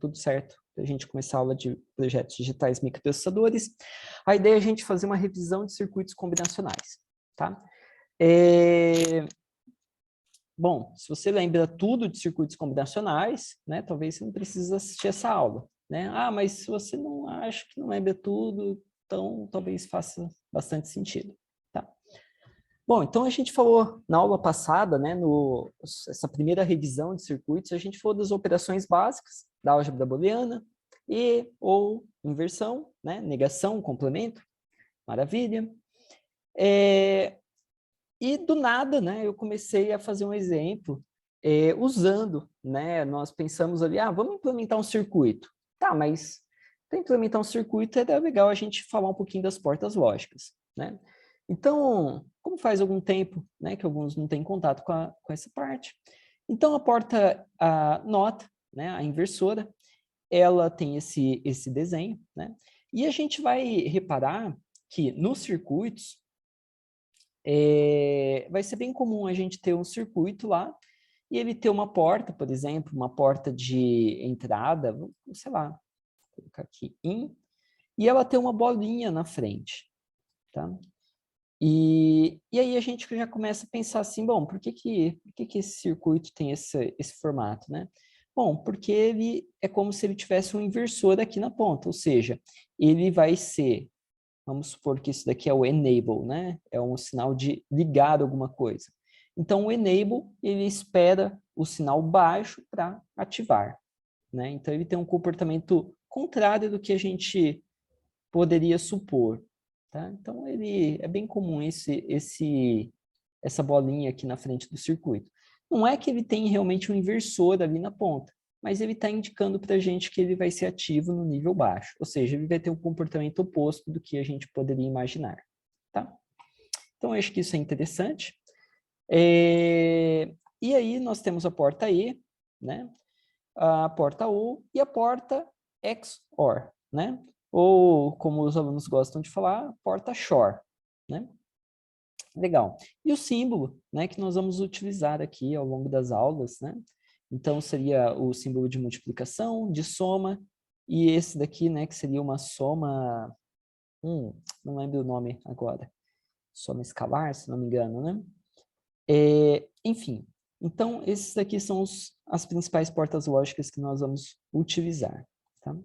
tudo certo para a gente começar a aula de projetos digitais microprocessadores. A ideia é a gente fazer uma revisão de circuitos combinacionais, tá? Bom, se você lembra tudo de circuitos combinacionais, né, talvez você não precise assistir essa aula, né? Ah, mas se você não acha que não lembra tudo, então talvez faça bastante sentido, tá? Bom, então a gente falou na aula passada, né, essa primeira revisão de circuitos, a gente falou das operações básicas da álgebra booleana, e ou inversão, né, negação, complemento, maravilha. E do nada, né, eu comecei a fazer um exemplo usando, né, nós pensamos ali, vamos implementar um circuito. Tá, mas para implementar um circuito é legal a gente falar um pouquinho das portas lógicas, né? Então, como faz algum tempo, né, que alguns não têm contato com essa parte, então a porta nota, né, a inversora, ela tem esse desenho, né? E a gente vai reparar que nos circuitos, vai ser bem comum a gente ter um circuito lá e ele ter uma porta, por exemplo, uma porta de entrada, sei lá, vou colocar aqui, e ela ter uma bolinha na frente, tá? E aí a gente já começa a pensar assim, bom, por que esse circuito tem esse formato, né? Bom, porque ele é como se ele tivesse um inversor aqui na ponta, ou seja, ele vai ser, vamos supor que isso daqui é o enable, né? É um sinal de ligar alguma coisa. Então, o enable, ele espera o sinal baixo para ativar, né? Então, ele tem um comportamento contrário do que a gente poderia supor, tá? Então, ele é bem comum essa bolinha aqui na frente do circuito. Não é que ele tem realmente um inversor ali na ponta, mas ele está indicando para a gente que ele vai ser ativo no nível baixo, ou seja, ele vai ter um comportamento oposto do que a gente poderia imaginar, tá? Então, eu acho que isso é interessante. E aí, nós temos a porta E, né? A porta OR e a porta XOR, né? Ou, como os alunos gostam de falar, porta XOR, né? Legal. E o símbolo, né, que nós vamos utilizar aqui ao longo das aulas, né? Então, seria o símbolo de multiplicação, de soma, e esse daqui, né, que seria uma soma... não lembro o nome agora. Soma escalar, se não me engano, né? Enfim, então, esses daqui são as principais portas lógicas que nós vamos utilizar, tá?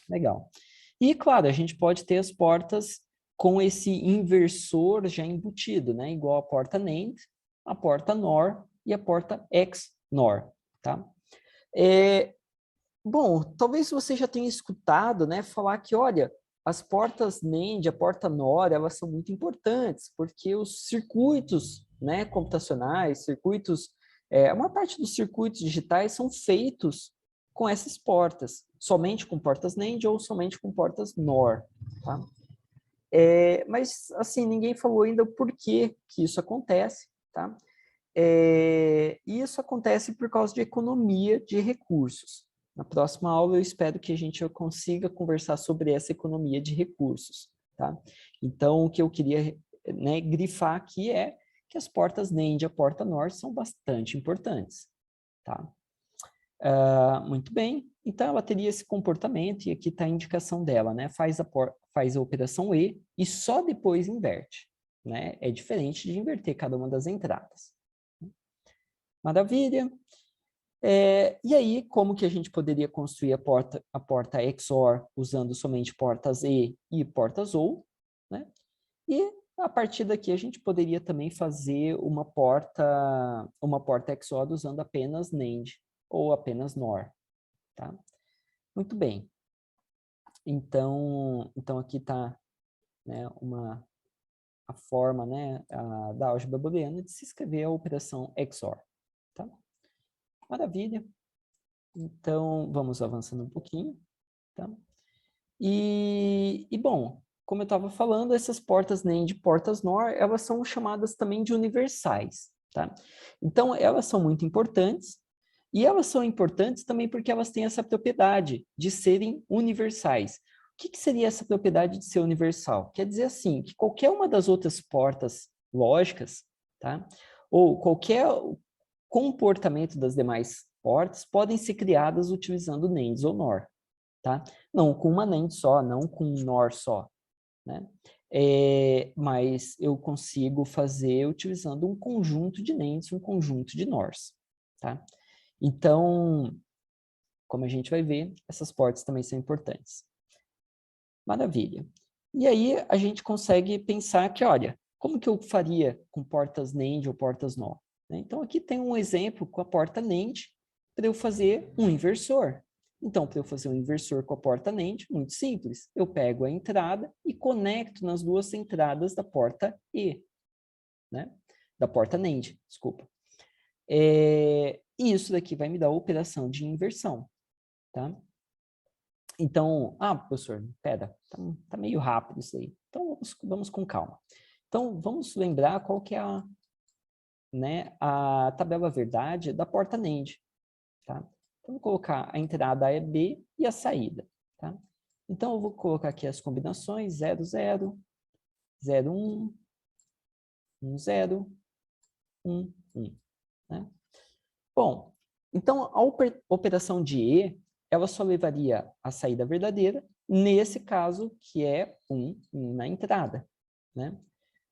Legal. E, claro, a gente pode ter as portas com esse inversor já embutido, né? Igual a porta NAND, a porta NOR e a porta XNOR, tá? Bom, talvez você já tenha escutado, né, falar que, olha, as portas NAND, a porta NOR, elas são muito importantes, porque os circuitos, né, computacionais, uma parte dos circuitos digitais são feitos com essas portas, somente com portas NAND ou somente com portas NOR, tá? Mas, assim, ninguém falou ainda o porquê que isso acontece, tá? E isso acontece por causa de economia de recursos. Na próxima aula, eu espero que a gente consiga conversar sobre essa economia de recursos, tá? Então, o que eu queria, né, grifar aqui é que as portas NAND e a porta NOR são bastante importantes, tá? Muito bem, então ela teria esse comportamento, e aqui está a indicação dela, né? Faz a operação e só depois inverte, né? É diferente de inverter cada uma das entradas. Maravilha. E aí, como que a gente poderia construir a porta XOR usando somente portas e portas OR, né? E a partir daqui a gente poderia também fazer uma porta XOR usando apenas NAND ou apenas NOR, tá? Muito bem. Então aqui está, né, a forma, né, da álgebra booleana de se escrever a operação XOR, tá? Maravilha. Então, vamos avançando um pouquinho, tá? Bom, como eu estava falando, essas portas NAND e portas NOR, elas são chamadas também de universais, tá? Então, elas são muito importantes, e elas são importantes também porque elas têm essa propriedade de serem universais. O que seria essa propriedade de ser universal? Quer dizer assim, que qualquer uma das outras portas lógicas, tá? Ou qualquer comportamento das demais portas podem ser criadas utilizando NANDs ou NOR, tá? Não com uma NAND só, não com um NOR só, né? Mas eu consigo fazer utilizando um conjunto de NANDs, um conjunto de NORs, tá? Então, como a gente vai ver, essas portas também são importantes. Maravilha. E aí a gente consegue pensar que, olha, como que eu faria com portas NAND ou portas NOR? Então, aqui tem um exemplo com a porta NAND para eu fazer um inversor. Então, para eu fazer um inversor com a porta NAND, muito simples. Eu pego a entrada e conecto nas duas entradas da porta E, né? Da porta NAND, desculpa. E isso daqui vai me dar a operação de inversão, tá? Então, professor, pera, tá meio rápido isso aí. Então, vamos com calma. Então, vamos lembrar qual que é a tabela verdade da porta NAND, tá? Então, vou colocar a entrada B e a saída, tá? Então, eu vou colocar aqui as combinações 0, 0, 0, 1, 1, 0, 1, 1, né? Bom, então, a operação de E, ela só levaria a saída verdadeira, nesse caso, que é 1 na entrada, né?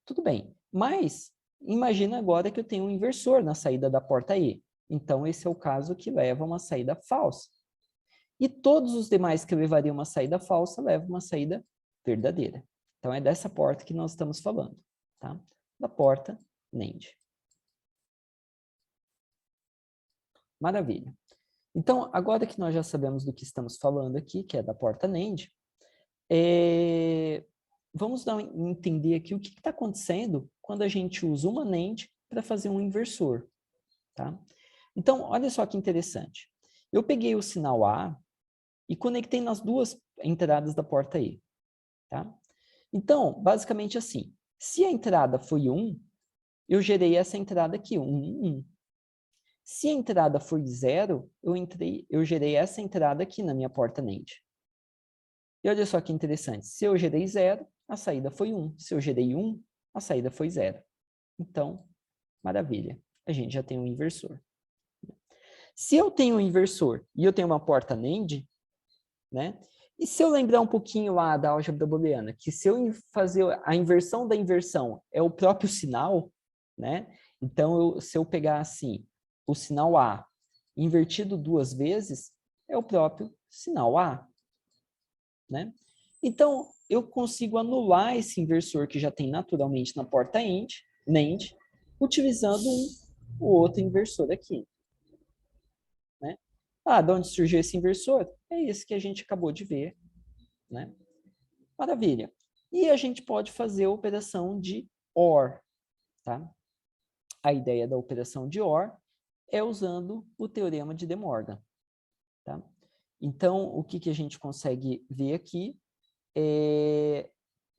Tudo bem, mas imagina agora que eu tenho um inversor na saída da porta E. Então, esse é o caso que leva a uma saída falsa. E todos os demais que levariam uma saída falsa levam uma saída verdadeira. Então, é dessa porta que nós estamos falando, tá? Da porta NAND. Maravilha. Então, agora que nós já sabemos do que estamos falando aqui, que é da porta NAND, vamos entender aqui o que está acontecendo quando a gente usa uma NAND para fazer um inversor, tá? Então, olha só que interessante. Eu peguei o sinal A e conectei nas duas entradas da porta E, tá? Então, basicamente assim, se a entrada foi 1, eu gerei essa entrada aqui, 1, 1. Se a entrada foi 0, eu gerei essa entrada aqui na minha porta NAND. E olha só que interessante, se eu gerei 0, a saída foi 1. Se eu gerei 1, a saída foi 0. Então, maravilha, a gente já tem um inversor. Se eu tenho um inversor e eu tenho uma porta NAND, né? E se eu lembrar um pouquinho lá da álgebra booleana, que se eu fazer a inversão da inversão é o próprio sinal, né? Então, se eu pegar assim, o sinal A invertido 2 vezes, é o próprio sinal A, né? Então, eu consigo anular esse inversor que já tem naturalmente na porta NAND, utilizando o outro inversor aqui, né? De onde surgiu esse inversor? É esse que a gente acabou de ver, né? Maravilha. E a gente pode fazer a operação de OR, tá? A ideia da operação de OR é usando o teorema de De Morgan, tá? Então, o que a gente consegue ver aqui é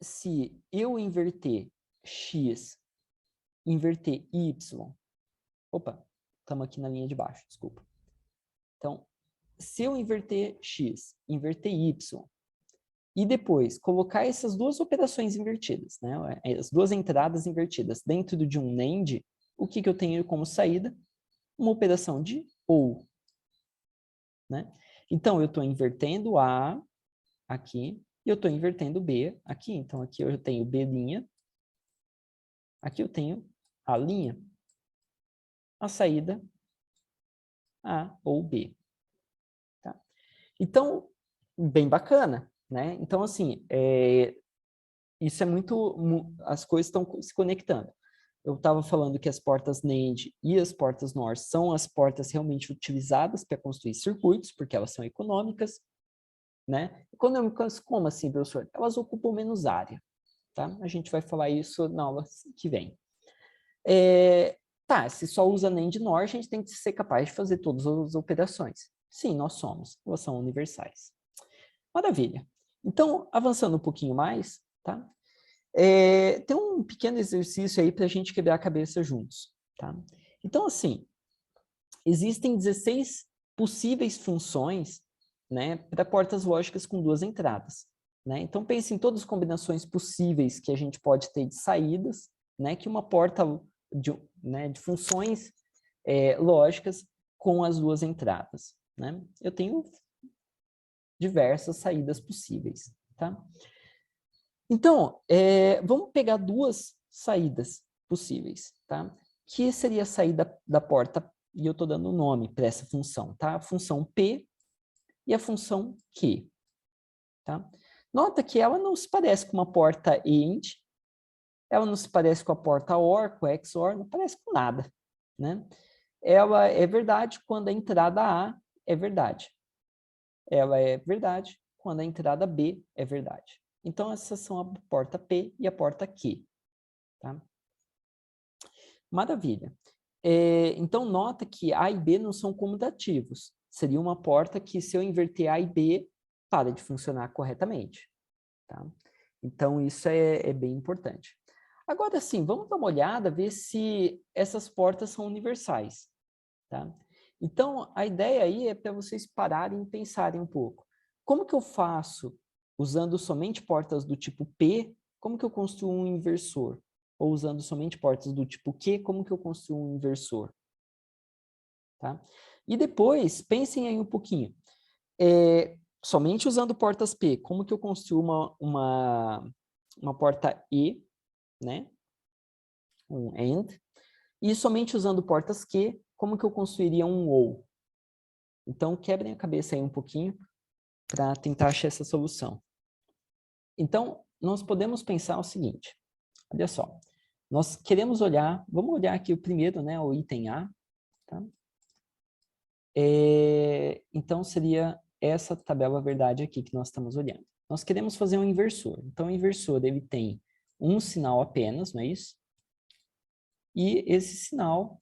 se eu inverter x, inverter y... Opa, estamos aqui na linha de baixo, desculpa. Então, se eu inverter x, inverter y, e depois colocar essas duas operações invertidas, né? As duas entradas invertidas dentro de um NAND, o que eu tenho como saída? Uma operação de OR, né? Então, eu estou invertendo A aqui e eu estou invertendo B aqui. Então, aqui eu tenho B', aqui eu tenho A', a saída A ou B. Tá? Então, bem bacana, né? Então, assim, isso é muito... As coisas estão se conectando. Eu estava falando que as portas NAND e as portas NOR são as portas realmente utilizadas para construir circuitos, porque elas são econômicas, né? Econômicas como assim, professor? Elas ocupam menos área, tá? A gente vai falar isso na aula que vem. Se só usa NAND e NOR, a gente tem que ser capaz de fazer todas as operações. Sim, nós somos. Elas são universais. Maravilha. Então, avançando um pouquinho mais, tá? Tem um pequeno exercício aí para a gente quebrar a cabeça juntos, tá? Então, assim, existem 16 possíveis funções, né, para portas lógicas com duas entradas, né? Então, pense em todas as combinações possíveis que a gente pode ter de saídas, né, que uma porta de funções lógicas com as duas entradas, né? Eu tenho diversas saídas possíveis, tá? Então, vamos pegar duas saídas possíveis, tá? Que seria a saída da porta, e eu estou dando o nome para essa função, tá? A função P e a função Q, tá? Nota que ela não se parece com uma porta AND, ela não se parece com a porta OR, com a XOR, não parece com nada, né? Ela é verdade quando a entrada A é verdade. Ela é verdade quando a entrada B é verdade. Então, essas são a porta P e a porta Q, tá? Maravilha. Então, nota que A e B não são comutativos. Seria uma porta que, se eu inverter A e B, para de funcionar corretamente, tá? Então, isso é bem importante. Agora, sim, vamos dar uma olhada, ver se essas portas são universais, tá? Então, a ideia aí é para vocês pararem e pensarem um pouco. Como que eu faço, usando somente portas do tipo P, como que eu construo um inversor? Ou usando somente portas do tipo Q, como que eu construo um inversor? Tá? E depois, pensem aí um pouquinho. Somente usando portas P, como que eu construo uma porta E, né? Um AND. E somente usando portas Q, como que eu construiria um OR? Então, quebrem a cabeça aí um pouquinho para tentar achar essa solução. Então, nós podemos pensar o seguinte, olha só, nós queremos olhar, vamos olhar aqui o primeiro, né, o item A, tá? Então, seria essa tabela verdade aqui que nós estamos olhando. Nós queremos fazer um inversor. Então, o inversor, ele tem um sinal apenas, não é isso? E esse sinal,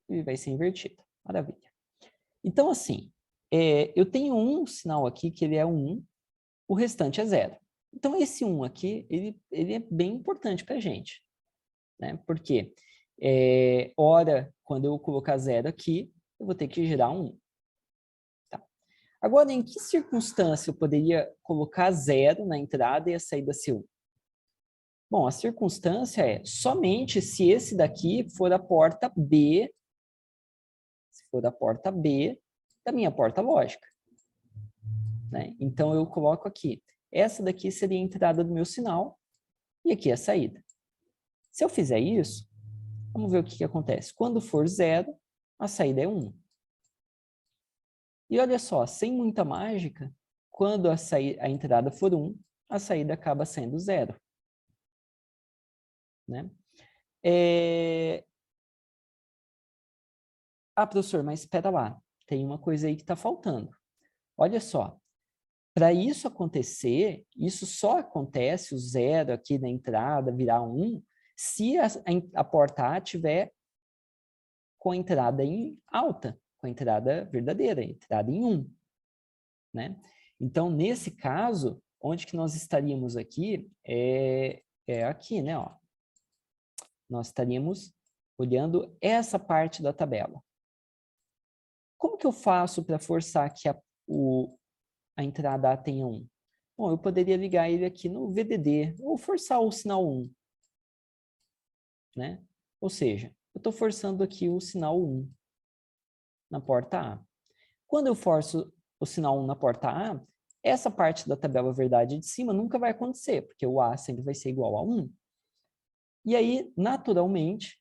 ele vai ser invertido. Maravilha. Então, assim, eu tenho um sinal aqui que ele é 1, o restante é 0. Então, esse 1 aqui, ele é bem importante para a gente, né? Porque, ora, quando eu colocar 0 aqui, eu vou ter que gerar 1. Tá. Agora, em que circunstância eu poderia colocar 0 na entrada e a saída ser 1? Bom, a circunstância é somente se esse daqui for a porta B, se for a porta B da minha porta lógica, né? Então, eu coloco aqui. Essa daqui seria a entrada do meu sinal e aqui a saída. Se eu fizer isso, vamos ver o que acontece. Quando for 0, a saída é 1. E olha só, sem muita mágica, quando a entrada for 1, a saída acaba sendo 0. Né? Ah, professor, mas espera lá. Tem uma coisa aí que está faltando. Olha só, para isso acontecer, isso só acontece, o 0 aqui na entrada virar 1, se a porta A tiver com a entrada em alta, com a entrada verdadeira, a entrada em 1. Né? Então, nesse caso, onde que nós estaríamos aqui é aqui, né? Ó. Nós estaríamos olhando essa parte da tabela. Como que eu faço para forçar que a entrada A tenha 1? Bom, eu poderia ligar ele aqui no VDD, ou forçar o sinal 1. Né? Ou seja, eu estou forçando aqui o sinal 1 na porta A. Quando eu forço o sinal 1 na porta A, essa parte da tabela verdade de cima nunca vai acontecer, porque o A sempre vai ser igual a 1. E aí, naturalmente,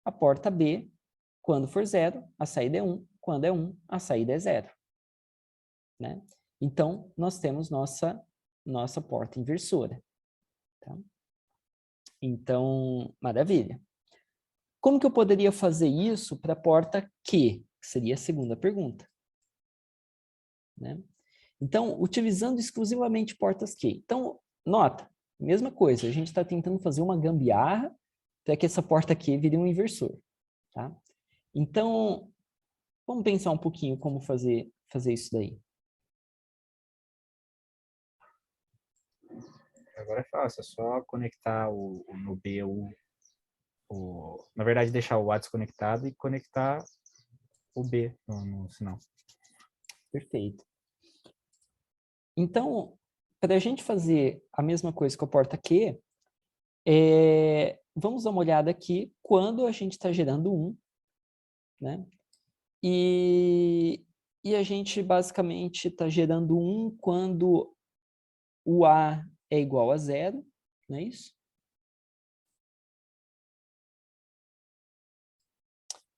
a porta B, quando for 0, a saída é 1. Quando é 1, a saída é 0. Né? Então, nós temos nossa porta inversora. Tá? Então, maravilha. Como que eu poderia fazer isso para a porta Q? Que seria a segunda pergunta. Né? Então, utilizando exclusivamente portas Q. Então, nota, mesma coisa, a gente está tentando fazer uma gambiarra para que essa porta Q vire um inversor. Tá? Então, vamos pensar um pouquinho como fazer isso daí. Agora é fácil, é só conectar no B na verdade, deixar o A desconectado e conectar o B no sinal. Perfeito. Então, para a gente fazer a mesma coisa com a porta Q, vamos dar uma olhada aqui quando a gente está gerando 1, né? E a gente basicamente está gerando 1 quando o A é igual a 0, não é isso?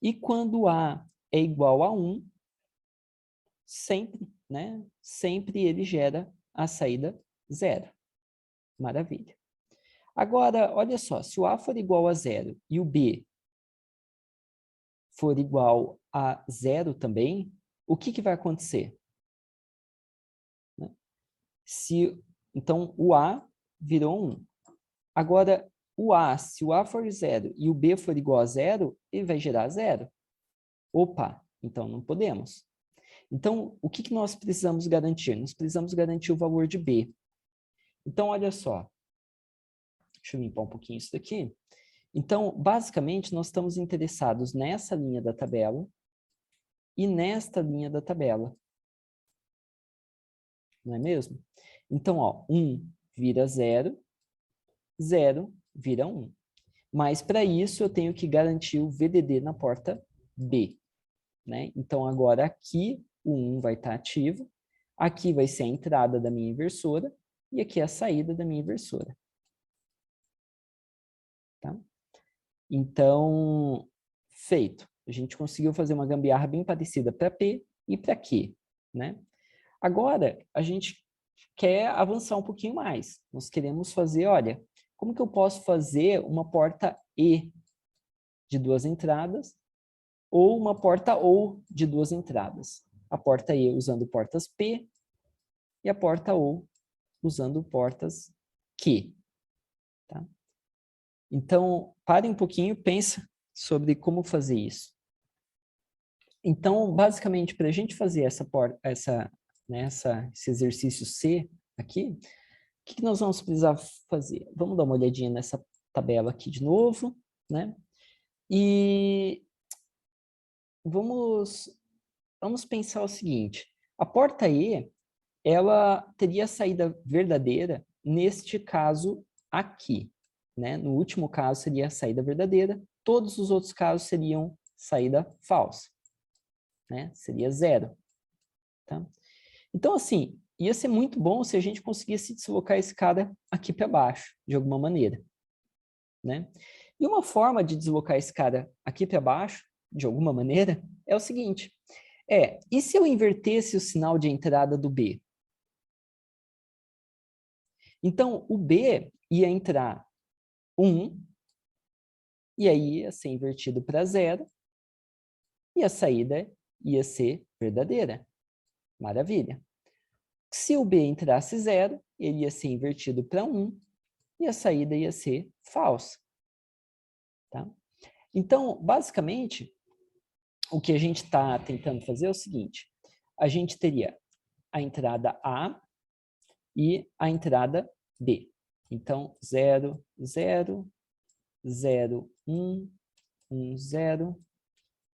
E quando A é igual a 1, sempre, né? Sempre ele gera a saída 0. Maravilha. Agora, olha só, se o A for igual a 0 e o B for igual a 0 também, o que vai acontecer? Então, o A virou 1. Agora, se o A for 0 e o B for igual a 0, ele vai gerar 0. Opa, então não podemos. Então, o que nós precisamos garantir? Nós precisamos garantir o valor de B. Então, olha só. Deixa eu limpar um pouquinho isso daqui. Então, basicamente, nós estamos interessados nessa linha da tabela e nesta linha da tabela. Não é mesmo? Então, ó, 1 vira 0, 0 vira 1. Mas, para isso, eu tenho que garantir o VDD na porta B. Né? Então, agora aqui o 1 vai estar ativo, aqui vai ser a entrada da minha inversora e aqui a saída da minha inversora. Tá? Então, feito. A gente conseguiu fazer uma gambiarra bem parecida para P e para Q. Né? Agora, a gente quer avançar um pouquinho mais. Nós queremos fazer, olha, como que eu posso fazer uma porta E de 2 entradas ou uma porta OU de 2 entradas? A porta E usando portas P e a porta OU usando portas Q. Tá? Então, pare um pouquinho e pensa sobre como fazer isso. Então, basicamente, para a gente fazer esse exercício C aqui, o que nós vamos precisar fazer? Vamos dar uma olhadinha nessa tabela aqui de novo, né? E vamos pensar o seguinte, a porta E, ela teria saída verdadeira neste caso aqui, né? No último caso seria a saída verdadeira, todos os outros casos seriam saída falsa, né? Seria 0, tá? Então, assim, ia ser muito bom se a gente conseguisse deslocar esse cara aqui para baixo, de alguma maneira, né? E uma forma de deslocar esse cara aqui para baixo, de alguma maneira, é o seguinte, e se eu invertesse o sinal de entrada do B? Então, o B ia entrar 1, e aí ia ser invertido para 0, e a saída ia ser verdadeira. Maravilha. Se o B entrasse 0, ele ia ser invertido para 1, e a saída ia ser falsa. Tá? Então, basicamente, o que a gente está tentando fazer é o seguinte, a gente teria a entrada A e a entrada B. Então, 0, 0, 0, 1, 1, 0,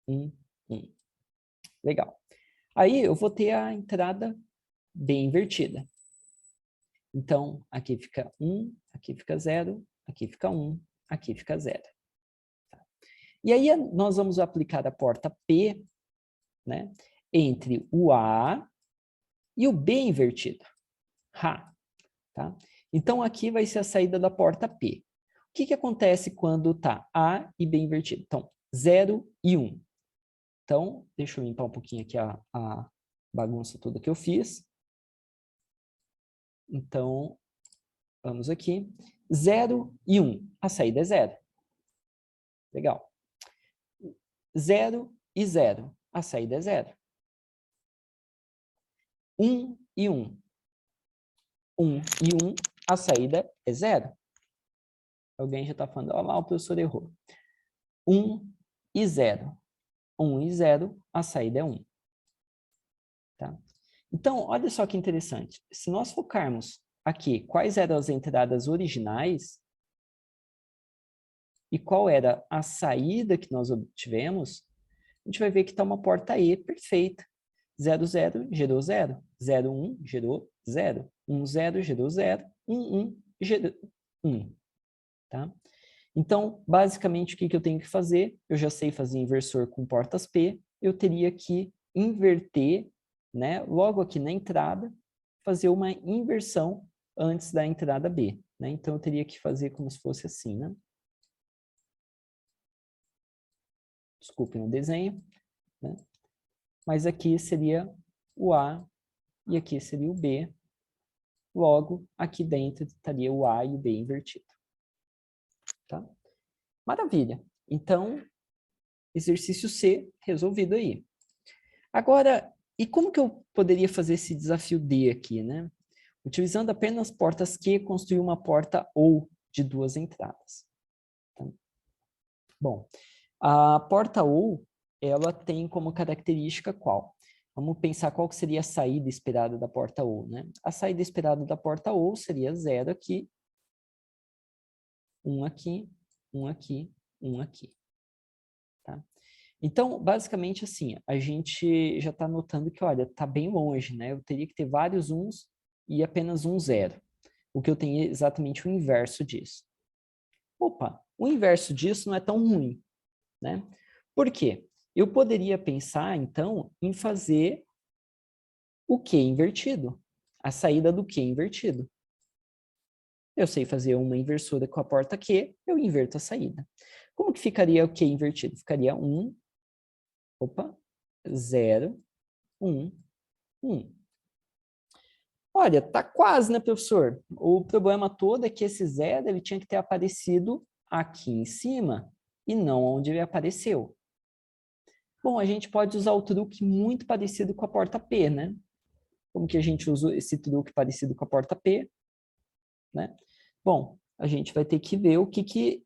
1, 1. Legal. Aí eu vou ter a entrada B invertida. Então, aqui fica 1, aqui fica 0, aqui fica 1, aqui fica 0. E aí nós vamos aplicar a porta P, né, entre o A e o B invertido. Tá? Então, aqui vai ser a saída da porta P. O que acontece quando está A e B invertido? Então, 0 e 1. Então, deixa eu limpar um pouquinho aqui a bagunça toda que eu fiz. Então, vamos aqui. 0 e 1. A saída é 0. Legal. 0 e 0. A saída é 0. 1 e 1. 1 e 1. A saída é 0. Alguém já está falando, ó lá, o professor errou. 1 e 0. 1 e 0, a saída é 1. Tá? Então, olha só que interessante. Se nós focarmos aqui quais eram as entradas originais e qual era a saída que nós obtivemos, a gente vai ver que está uma porta E perfeita. 0, 0 gerou 0. 0, 1 gerou 0. 1, 0 gerou 0. 1, 1 gerou 1. Tá? Então, basicamente, o que eu tenho que fazer? Eu já sei fazer inversor com portas P, eu teria que inverter, né, logo aqui na entrada, fazer uma inversão antes da entrada B, né? Então, eu teria que fazer como se fosse assim, né? Desculpem o desenho, né? Mas aqui seria o A e aqui seria o B. Logo, aqui dentro estaria o A e o B invertido. Tá? Maravilha. Então, exercício C resolvido aí. Agora, e como que eu poderia fazer esse desafio D aqui, né? Utilizando apenas portas Q, construir uma porta OU de 2 entradas. Tá? Bom, a porta OU, ela tem como característica qual? Vamos pensar qual que seria a saída esperada da porta OU, né? A saída esperada da porta OU seria 0 aqui, 1 aqui, 1 aqui, 1 aqui. Tá? Então, basicamente assim, a gente já está notando que, olha, está bem longe, né? Eu teria que ter vários 1s e apenas um 0. O que eu tenho é exatamente o inverso disso. Opa, o inverso disso não é tão ruim, né? Por quê? Eu poderia pensar, então, em fazer o Q invertido. A saída do Q invertido. Eu sei fazer uma inversora com a porta Q, eu inverto a saída. Como que ficaria o Q invertido? Ficaria 1, 0, 1, 1. Olha, tá quase, né, professor? O problema todo é que esse 0 ele tinha que ter aparecido aqui em cima e não onde ele apareceu. Bom, a gente pode usar o truque muito parecido com a porta P, né? Como que a gente usa esse truque parecido com a porta P, né? Bom, a gente vai ter que ver o que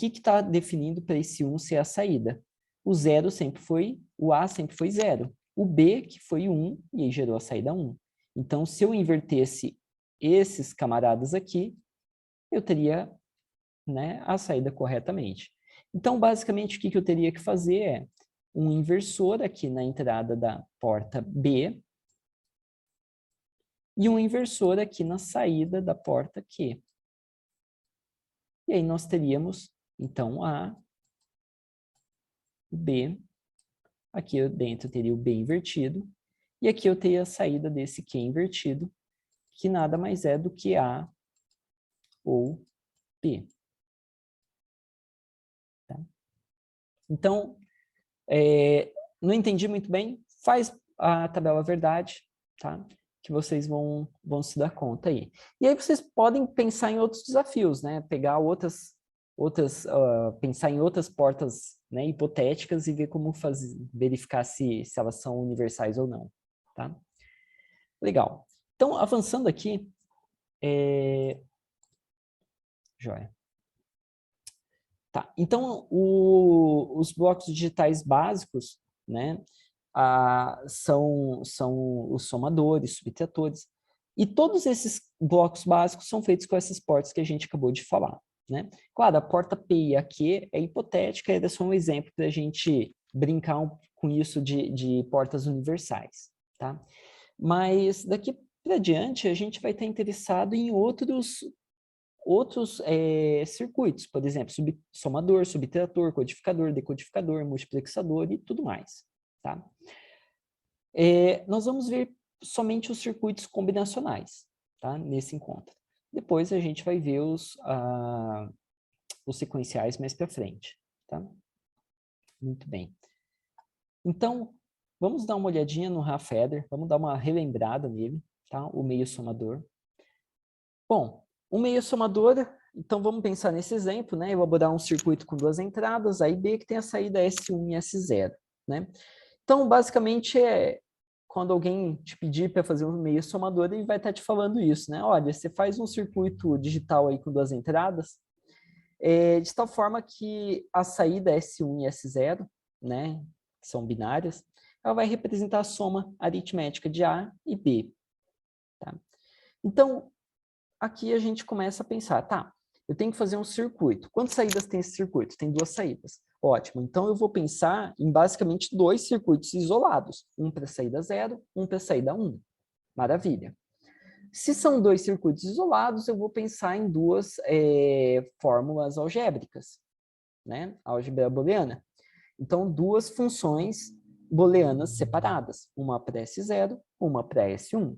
está definindo para esse 1 ser a saída. O 0 sempre foi, o A sempre foi 0. O B, que foi 1, e aí gerou a saída 1. Então, se eu invertesse esses camaradas aqui, eu teria, né, a saída corretamente. Então, basicamente, o que eu teria que fazer é um inversor aqui na entrada da porta B e um inversor aqui na saída da porta Q. E aí nós teríamos, então, A, B, aqui dentro teria o B invertido, e aqui eu teria a saída desse Q invertido, que nada mais é do que A ou B. Tá? Então, não entendi muito bem, faz a tabela verdade, tá? Que vocês vão se dar conta aí. E aí vocês podem pensar em outros desafios, né? Pegar pensar em outras portas, né, hipotéticas e ver como verificar se elas são universais ou não, tá? Legal. Então, avançando aqui, joia. Tá, então os blocos digitais básicos, né, são os somadores, subtratores, e todos esses blocos básicos são feitos com essas portas que a gente acabou de falar, né? Claro, a porta P e a Q é hipotética, é só um exemplo para a gente brincar com isso de portas universais, tá? Mas daqui para diante a gente vai estar interessado em outros circuitos, por exemplo, somador, subtrator, codificador, decodificador, multiplexador e tudo mais. Tá? Nós vamos ver somente os circuitos combinacionais, tá? Nesse encontro. Depois a gente vai ver os sequenciais mais para frente. Tá? Muito bem. Então, vamos dar uma olhadinha no Raff-Eder, vamos dar uma relembrada nele, tá? O meio somador. Bom, o meio somador, então vamos pensar nesse exemplo, né? Elaborar um circuito com 2 entradas, A e B, que tem a saída S1 e S0, né? Então, basicamente, quando alguém te pedir para fazer um meio somador, ele vai estar te falando isso, né? Olha, você faz um circuito digital aí com 2 entradas, de tal forma que a saída S1 e S0, né, que são binárias, ela vai representar a soma aritmética de A e B. Tá? Então, aqui a gente começa a pensar, tá, eu tenho que fazer um circuito. Quantas saídas tem esse circuito? Tem 2 saídas. Ótimo, então eu vou pensar em basicamente 2 circuitos isolados. Um para saída 0, um para saída 1. Maravilha. Se são 2 circuitos isolados, eu vou pensar em 2 fórmulas algébricas, né? Álgebra booleana. Então, 2 funções booleanas separadas, uma para S0, uma para S1.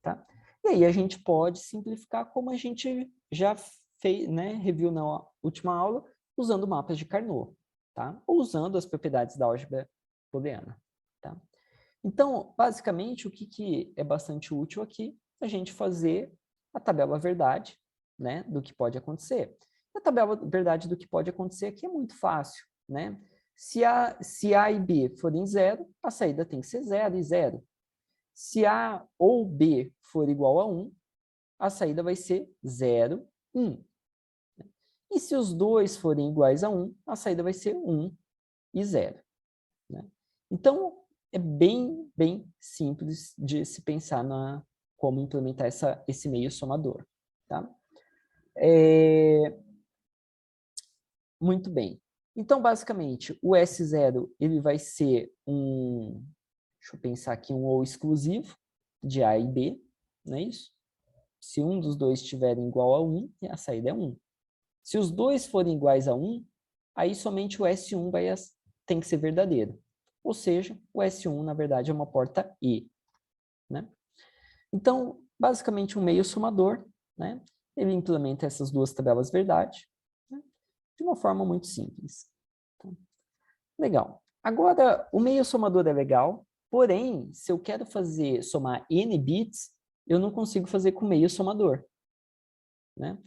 Tá? E aí a gente pode simplificar como a gente já fez, né, reviu na última aula, usando mapas de Carnot, tá? Ou usando as propriedades da álgebra booleana. Tá? Então, basicamente, o que é bastante útil aqui? A gente fazer a tabela verdade, né, do que pode acontecer. A tabela verdade do que pode acontecer aqui é muito fácil, né? Se A e B forem 0, a saída tem que ser 0 e 0. Se A ou B for igual a 1, a saída vai ser 0, 1. E se os dois forem iguais a 1, a saída vai ser 1 e 0. Né? Então, é bem simples de se pensar como implementar esse meio somador. Tá? Muito bem. Então, basicamente, o S0 ele vai ser deixa eu pensar aqui, um ou exclusivo de A e B, não é isso? Se um dos dois estiverem igual a 1, a saída é 1. Se os dois forem iguais a 1, aí somente o S1 tem que ser verdadeiro. Ou seja, o S1, na verdade, é uma porta E. Né? Então, basicamente, um meio somador, né? Ele implementa essas duas tabelas verdade, né? De uma forma muito simples. Então, legal. Agora, o meio somador é legal, porém, se eu quero somar N bits, eu não consigo fazer com meio somador. Né?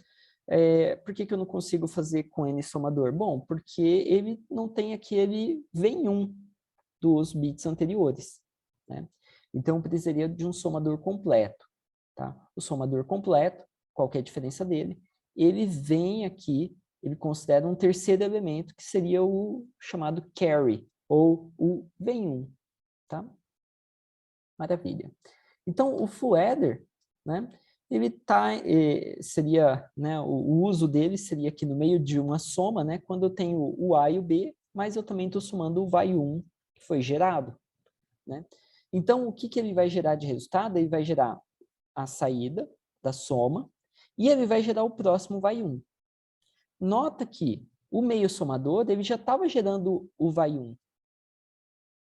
Por que eu não consigo fazer com N somador? Bom, porque ele não tem aquele vem1 dos bits anteriores. Né? Então, eu precisaria de um somador completo. Tá? O somador completo, qual que é a diferença dele? Ele vem aqui, ele considera um terceiro elemento, que seria o chamado carry, ou o vem1. Tá? Maravilha. Então, o full adder, né? Ele seria, né, o uso dele seria aqui no meio de uma soma, né, quando eu tenho o A e o B, mas eu também estou somando o vai1 que foi gerado. Né? Então, o que ele vai gerar de resultado? Ele vai gerar a saída da soma e ele vai gerar o próximo vai1. Nota que o meio somador ele já estava gerando o vai1.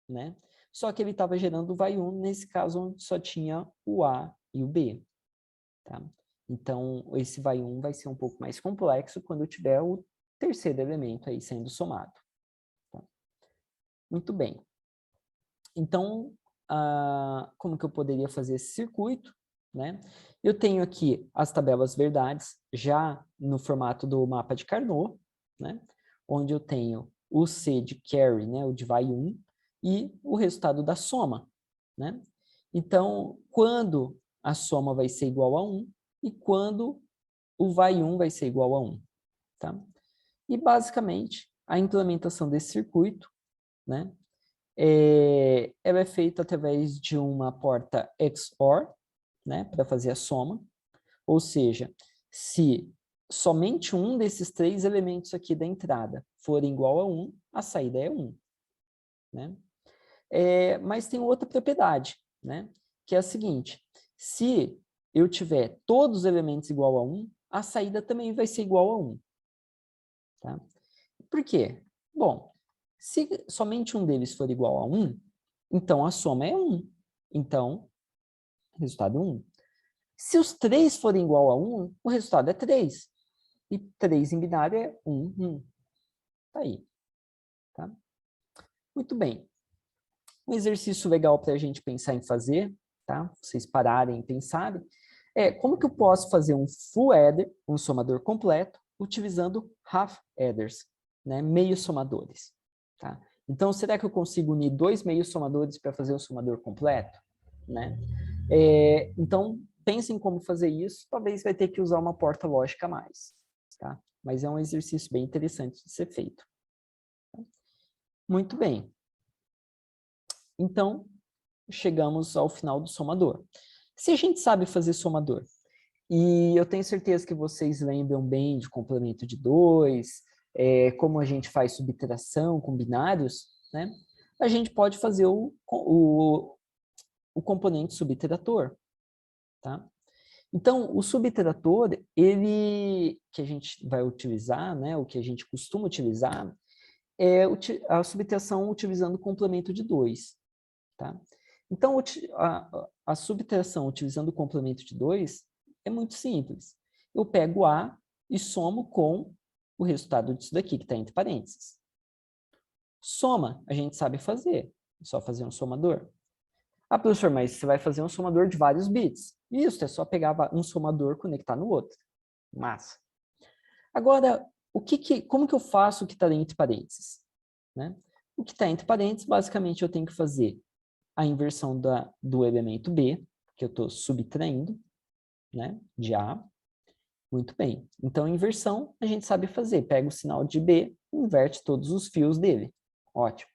Né? Só que ele estava gerando o vai1, nesse caso, onde só tinha o A e o B. Tá? Então, esse vai1 vai ser um pouco mais complexo quando eu tiver o terceiro elemento aí sendo somado. Tá? Muito bem. Então, como que eu poderia fazer esse circuito? Né? Eu tenho aqui as tabelas verdades, já no formato do mapa de Carnot, né? Onde eu tenho o C de carry, né? O de vai1, e o resultado da soma. Né? Então, quando a soma vai ser igual a 1 e quando o vai1 vai ser igual a 1. Tá? E, basicamente, a implementação desse circuito, né? Ela é feita através de uma porta XOR, né? Para fazer a soma. Ou seja, se somente um desses três elementos aqui da entrada for igual a 1, a saída é 1. Né? Mas tem outra propriedade, né? Que é a seguinte: se eu tiver todos os elementos igual a 1, a saída também vai ser igual a 1. Tá? Por quê? Bom, se somente um deles for igual a 1, então a soma é 1. Então, o resultado é 1. Se os três forem igual a 1, o resultado é 3. E 3 em binário é 1, 1. Tá aí. Tá? Muito bem. Um exercício legal para a gente pensar em fazer, tá? Vocês pararem e pensarem, como que eu posso fazer um full adder, um somador completo, utilizando half adders, né? Meios somadores. Tá? Então, será que eu consigo unir dois meios somadores para fazer o somador completo? Né? Então, pensem como fazer isso. Talvez vai ter que usar uma porta lógica a mais. Tá? Mas é um exercício bem interessante de ser feito. Muito bem. Então, chegamos ao final do somador. Se a gente sabe fazer somador, e eu tenho certeza que vocês lembram bem de complemento de 2, como a gente faz subtração com binários, né? A gente pode fazer o componente subtrator. Tá? Então, o subtrator, que a gente vai utilizar, né, o que a gente costuma utilizar, é a subtração utilizando o complemento de 2. tá? Então, a subtração utilizando o complemento de 2 é muito simples. Eu pego A e somo com o resultado disso daqui, que está entre parênteses. Soma, a gente sabe fazer. É só fazer um somador. Ah, professor, mas você vai fazer um somador de vários bits. Isso, é só pegar um somador e conectar no outro. Massa. Agora, como que eu faço o que está entre parênteses? Né? O que está entre parênteses, basicamente, eu tenho que fazer a inversão do elemento B, que eu estou subtraindo, né, de A. Muito bem. Então, inversão, a gente sabe fazer. Pega o sinal de B, inverte todos os fios dele. Ótimo.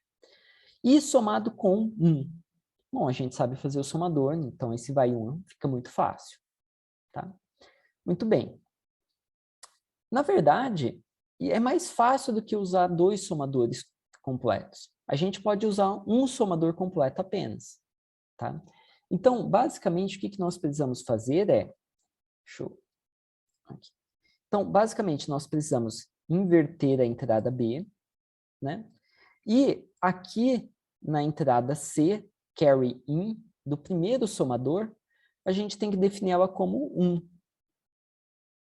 E somado com 1. Bom, a gente sabe fazer o somador, então esse vai 1 fica muito fácil. Tá? Muito bem. Na verdade, é mais fácil do que usar 2 somadores completos. A gente pode usar um somador completo apenas. Tá? Então, basicamente, o que nós precisamos fazer é... Aqui. Então, basicamente, nós precisamos inverter a entrada B, né? E aqui na entrada C, carry in, do primeiro somador, a gente tem que definir ela como 1.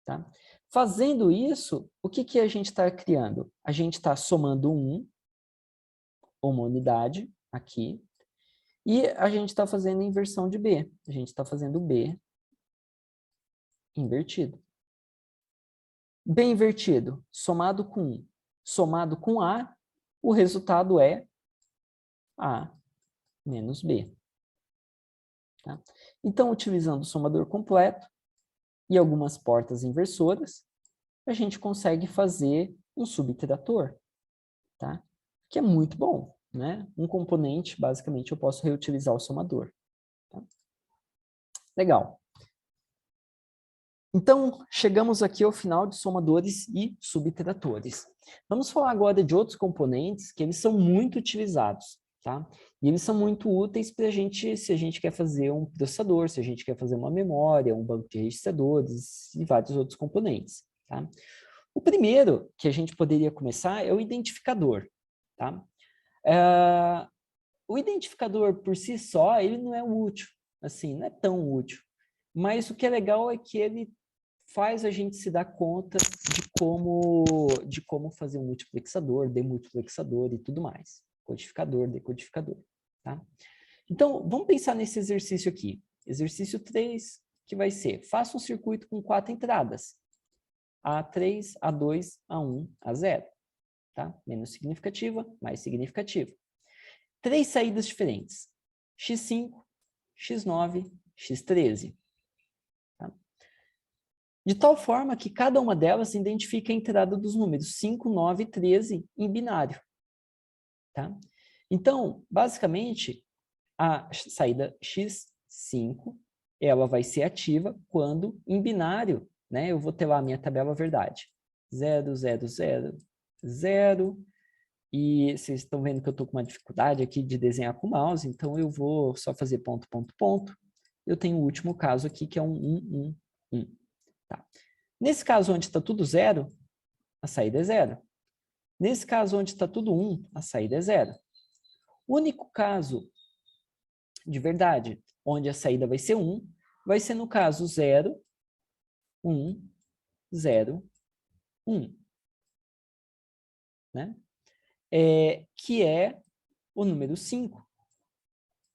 Tá? Fazendo isso, o que a gente está criando? A gente está somando 1, uma unidade, aqui, e a gente está fazendo inversão de B. A gente está fazendo B invertido. B invertido, somado com 1, somado com A, o resultado é A menos B. Tá? Então, utilizando o somador completo e algumas portas inversoras, a gente consegue fazer um subtrator, tá? Que é muito bom, né? Um componente, basicamente, eu posso reutilizar o somador. Tá? Legal. Então, chegamos aqui ao final de somadores e subtratores. Vamos falar agora de outros componentes que eles são muito utilizados, tá? E eles são muito úteis para a gente, se a gente quer fazer um processador, se a gente quer fazer uma memória, um banco de registradores e vários outros componentes, tá? O primeiro que a gente poderia começar é o identificador, tá? O identificador por si só, ele não é útil, assim, não é tão útil. Mas o que é legal é que ele faz a gente se dar conta de como fazer um multiplexador, demultiplexador e tudo mais. Codificador, decodificador, tá? Então, vamos pensar nesse exercício aqui. Exercício 3, que vai ser, faça um circuito com 4 entradas. A3, A2, A1, A0. Tá? Menos significativa, mais significativa. 3 saídas diferentes. X5, X9, X13. Tá? De tal forma que cada uma delas identifica a entrada dos números 5, 9 e 13 em binário. Tá? Então, basicamente, a saída X5, ela vai ser ativa quando em binário, né, eu vou ter lá a minha tabela verdade. 0, 0, 0, 0. E vocês estão vendo que eu estou com uma dificuldade aqui de desenhar com o mouse, então eu vou só fazer ponto, ponto, ponto. Eu tenho o último caso aqui, que é um 1, 1, 1. Tá. Nesse caso onde está tudo 0, a saída é 0. Nesse caso onde está tudo 1, a saída é 0. O único caso de verdade, onde a saída vai ser 1, vai ser no caso 0, 1, 0, 1. Né? Que é o número 5.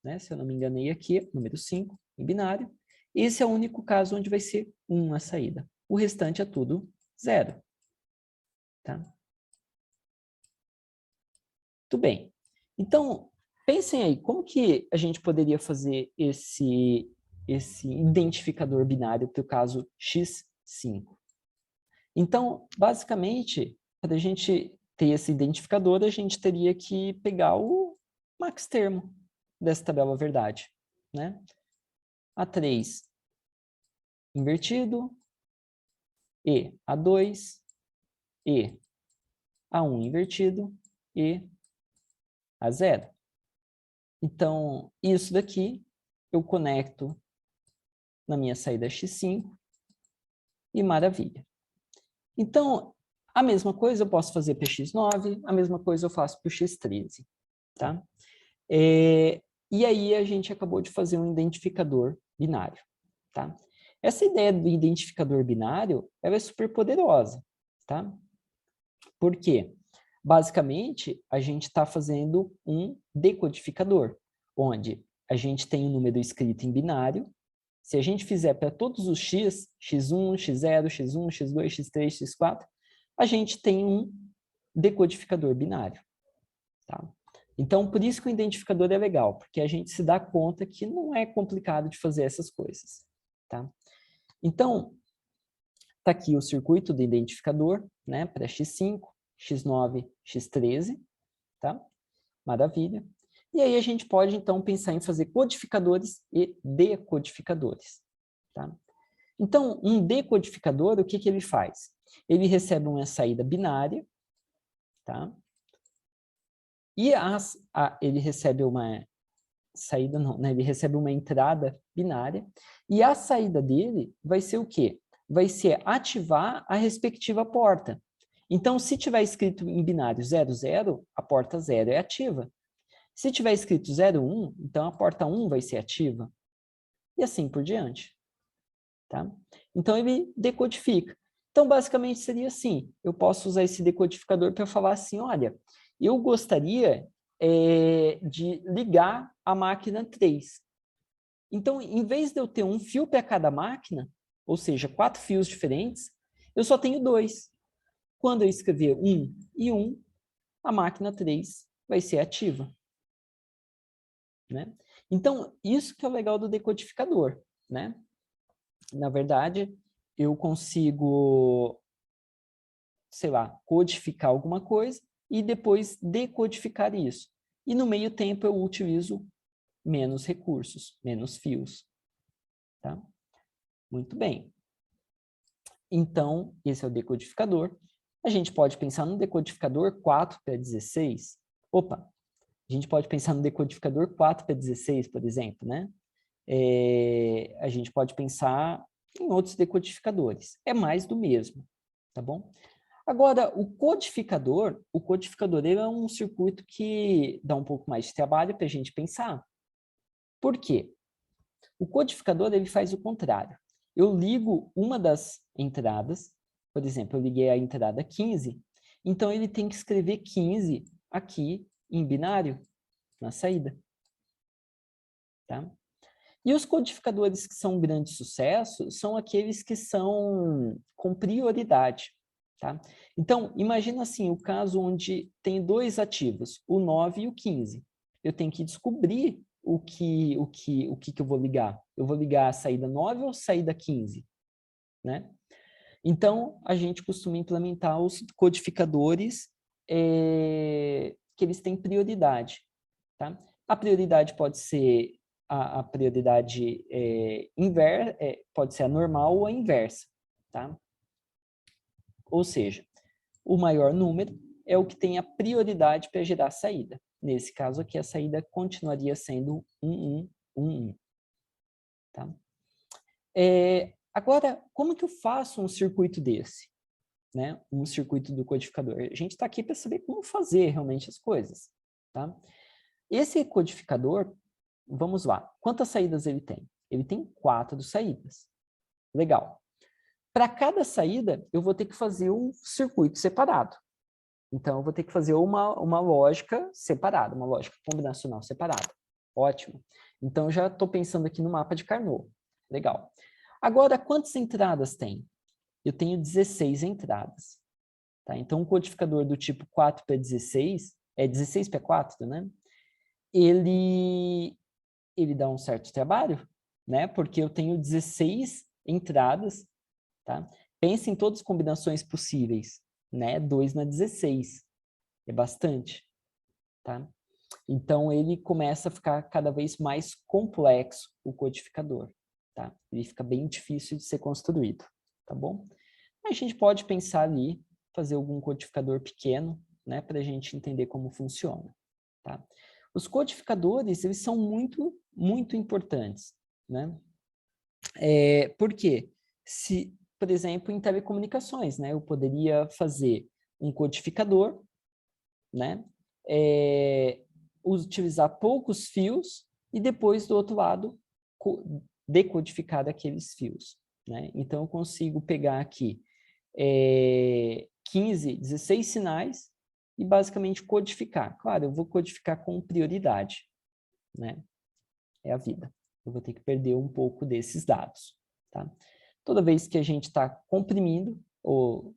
Né? Se eu não me enganei aqui, número 5, em binário. Esse é o único caso onde vai ser 1 a saída. O restante é tudo 0. Tá? Muito bem. Então, pensem aí, como que a gente poderia fazer esse identificador binário para o caso X5? Então, basicamente, para a gente ter esse identificador, a gente teria que pegar o max termo dessa tabela verdade, né? A3 invertido, e A2, e A1 invertido, e A0. Então, isso daqui eu conecto na minha saída X5 e maravilha. Então, a mesma coisa eu posso fazer para o X9, a mesma coisa eu faço para o X13. Tá? E aí a gente acabou de fazer um identificador binário, tá? Essa ideia do identificador binário, ela é super poderosa, tá? Por quê? Basicamente, a gente está fazendo um decodificador, onde a gente tem um número escrito em binário. Se a gente fizer para todos os x, x1, x0, x1, x2, x3, x4, a gente tem um decodificador binário, tá? Então, por isso que o identificador é legal, porque a gente se dá conta que não é complicado de fazer essas coisas, tá? Então, está aqui o circuito do identificador, né, para x5, x9, x13, tá? Maravilha. E aí a gente pode, então, pensar em fazer codificadores e decodificadores, tá? Então, um decodificador, o que que ele faz? Ele recebe uma saída binária, tá? E ele recebe uma saída, não, né? Ele recebe uma entrada binária, e a saída dele vai ser o quê? Vai ser ativar a respectiva porta. Então, se tiver escrito em binário 00, a porta 0 é ativa. Se tiver escrito 01, então a porta 1 vai ser ativa. E assim por diante. Tá? Então, ele decodifica. Então, basicamente, seria assim. Eu posso usar esse decodificador para falar assim, olha, eu gostaria de ligar a máquina 3. Então, em vez de eu ter um fio para cada máquina, ou seja, 4 fios diferentes, eu só tenho 2. Quando eu escrever 1 e 1, a máquina 3 vai ser ativa. Né? Então, isso que é o legal do decodificador. Né? Na verdade, eu consigo, sei lá, codificar alguma coisa e depois decodificar isso. E no meio tempo eu utilizo menos recursos, menos fios. Tá? Muito bem. Então, esse é o decodificador. A gente pode pensar no decodificador 4 para 16. Opa, a gente pode pensar no decodificador 4 para 16, por exemplo, né? A gente pode pensar em outros decodificadores. É mais do mesmo, tá bom? Agora, o codificador ele é um circuito que dá um pouco mais de trabalho para a gente pensar. Por quê? O codificador ele faz o contrário. Eu ligo uma das entradas, por exemplo, eu liguei a entrada 15, então ele tem que escrever 15 aqui em binário, na saída. Tá? E os codificadores que são um grande sucesso são aqueles que são com prioridade. Tá? Então, imagina assim, o caso onde tem 2 ativos, o 9 e o 15. Eu tenho que descobrir o que eu vou ligar. Eu vou ligar a saída 9 ou a saída 15? Né? Então, a gente costuma implementar os codificadores que eles têm prioridade. Tá? A prioridade pode ser a prioridade pode ser a normal ou a inversa. Tá? Ou seja, o maior número é o que tem a prioridade para gerar a saída. Nesse caso aqui, a saída continuaria sendo 1111. Tá? Agora, como que eu faço um circuito desse? Né? Um circuito do codificador. A gente está aqui para saber como fazer realmente as coisas. Tá? Esse codificador, vamos lá. Quantas saídas ele tem? Ele tem 4 saídas. Legal. Para cada saída, eu vou ter que fazer um circuito separado. Então, eu vou ter que fazer uma lógica separada, uma lógica combinacional separada. Ótimo. Então, já estou pensando aqui no mapa de Carnot. Legal. Agora, quantas entradas tem? Eu tenho 16 entradas. Tá? Então, um codificador do tipo 4 para 16, 16 para 4, né? Ele dá um certo trabalho, né? Porque eu tenho 16 entradas, tá? Pense em todas as combinações possíveis, né? 2 na 16. É bastante, tá? Então, ele começa a ficar cada vez mais complexo, o codificador, tá? Ele fica bem difícil de ser construído, tá bom? A gente pode pensar ali, fazer algum codificador pequeno, né? Para a gente entender como funciona, tá? Os codificadores, eles são muito, muito importantes, né? Por quê? Se, por exemplo, em telecomunicações, né? Eu poderia fazer um codificador, né? Utilizar poucos fios e depois, do outro lado, decodificar aqueles fios, né? Então, eu consigo pegar aqui 15, 16 sinais e basicamente codificar. Claro, eu vou codificar com prioridade, né? É a vida. Eu vou ter que perder um pouco desses dados, tá? Toda vez que a gente está comprimindo, ou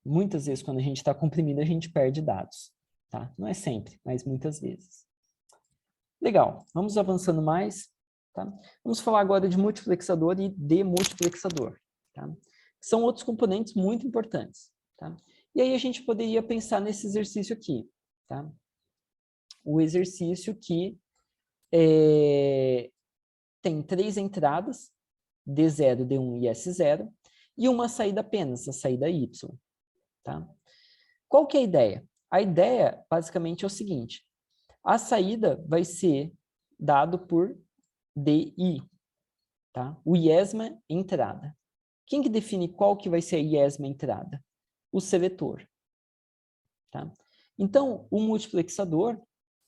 muitas vezes quando a gente está comprimindo, a gente perde dados, tá? Não é sempre, mas muitas vezes. Legal, vamos avançando mais, tá? Vamos falar agora de multiplexador e demultiplexador, tá? São outros componentes muito importantes, tá? E aí a gente poderia pensar nesse exercício aqui, tá? O exercício que tem 3 entradas, D0, D1 e S0, e uma saída apenas, a saída Y, tá? Qual que é a ideia? A ideia, basicamente, é o seguinte: a saída vai ser dado por DI, tá? O IESMA entrada. Quem que define qual que vai ser a IESMA entrada? O seletor, tá? Então, o multiplexador,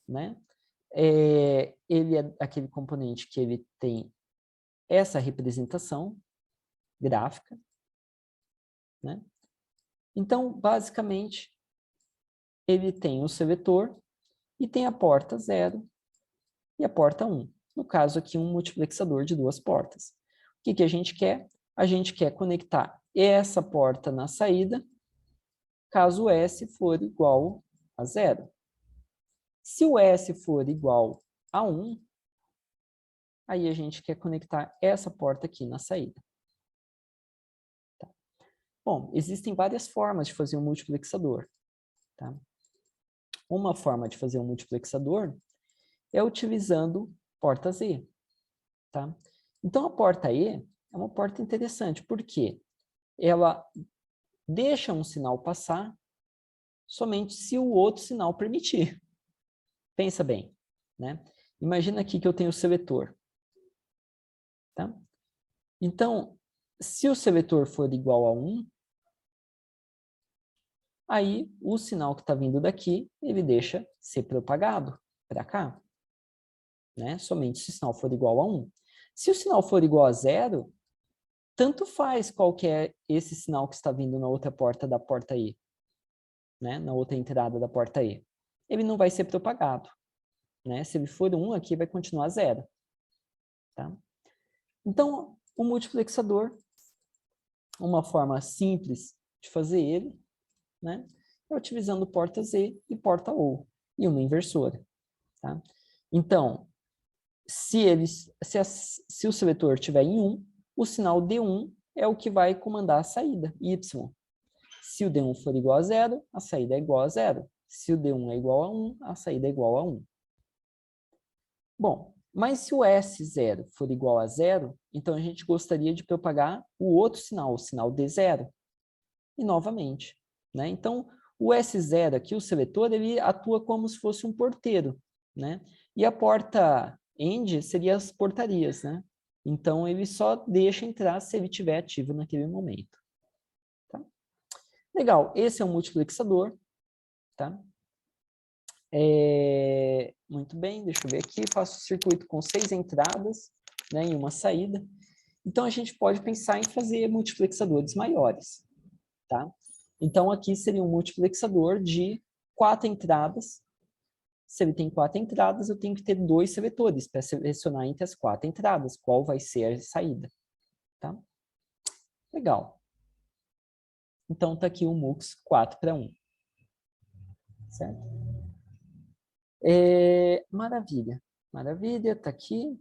né? Ele é aquele componente que ele tem essa representação gráfica, né? Então, basicamente, ele tem o seletor e tem a porta 0 e a porta 1. No caso aqui, um multiplexador de 2 portas. O que que a gente quer? A gente quer conectar essa porta na saída, caso o S for igual a 0. Se o S for igual a 1, aí a gente quer conectar essa porta aqui na saída. Tá? Bom, existem várias formas de fazer um multiplexador, tá? Uma forma de fazer um multiplexador é utilizando porta Z, tá? Então, a porta E é uma porta interessante, porque ela deixa um sinal passar somente se o outro sinal permitir. Pensa bem, né? Imagina aqui que eu tenho o seletor, tá? Então, se o seletor for igual a 1, aí o sinal que está vindo daqui, ele deixa ser propagado para cá, né? Somente se o sinal for igual a 1. Se o sinal for igual a 0, tanto faz qual que é esse sinal que está vindo na outra porta da porta E, né? Na outra entrada da porta E. Ele não vai ser propagado, né? Se ele for 1, aqui vai continuar 0. Tá? Então, o multiplexador, uma forma simples de fazer ele, né? É utilizando porta Z e porta OU, e uma inversora. Tá? Então, se o seletor estiver em 1, o sinal D1 é o que vai comandar a saída, Y. Se o D1 for igual a 0, a saída é igual a 0. Se o D1 é igual a 1, a saída é igual a 1. Bom, mas se o S0 for igual a 0, então a gente gostaria de propagar o outro sinal, o sinal D0. E novamente, né? Então, o S0 aqui, o seletor, ele atua como se fosse um porteiro, né? E a porta END seria as portarias, né? Então, ele só deixa entrar se ele estiver ativo naquele momento. Tá? Legal, esse é um multiplexador, tá? Muito bem, deixa eu ver aqui, faço o circuito com 6 entradas, né, e uma saída. Então, a gente pode pensar em fazer multiplexadores maiores, tá? Então, aqui seria um multiplexador de 4 entradas. Se ele tem 4 entradas, eu tenho que ter 2 seletores para selecionar entre as 4 entradas, qual vai ser a saída. Tá? Legal. Então, está aqui o MUX 4:1. Certo? Maravilha. Maravilha, está aqui.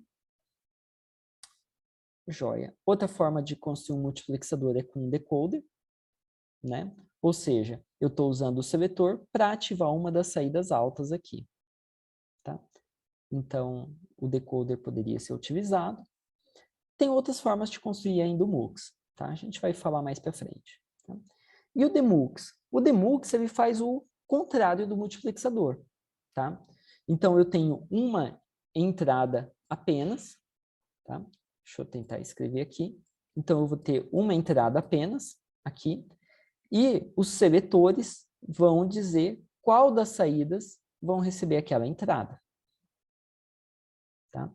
Joia. Outra forma de construir um multiplexador é com um decoder, né? Ou seja, eu estou usando o seletor para ativar uma das saídas altas aqui. Tá? Então, o decoder poderia ser utilizado. Tem outras formas de construir ainda o MUX, tá? A gente vai falar mais para frente. Tá? E o DeMUX? O DeMUX, ele faz o contrário do multiplexador, tá? Então, eu tenho uma entrada apenas, tá? Deixa eu tentar escrever aqui. Então, eu vou ter uma entrada apenas, aqui, e os seletores vão dizer qual das saídas vão receber aquela entrada. tá?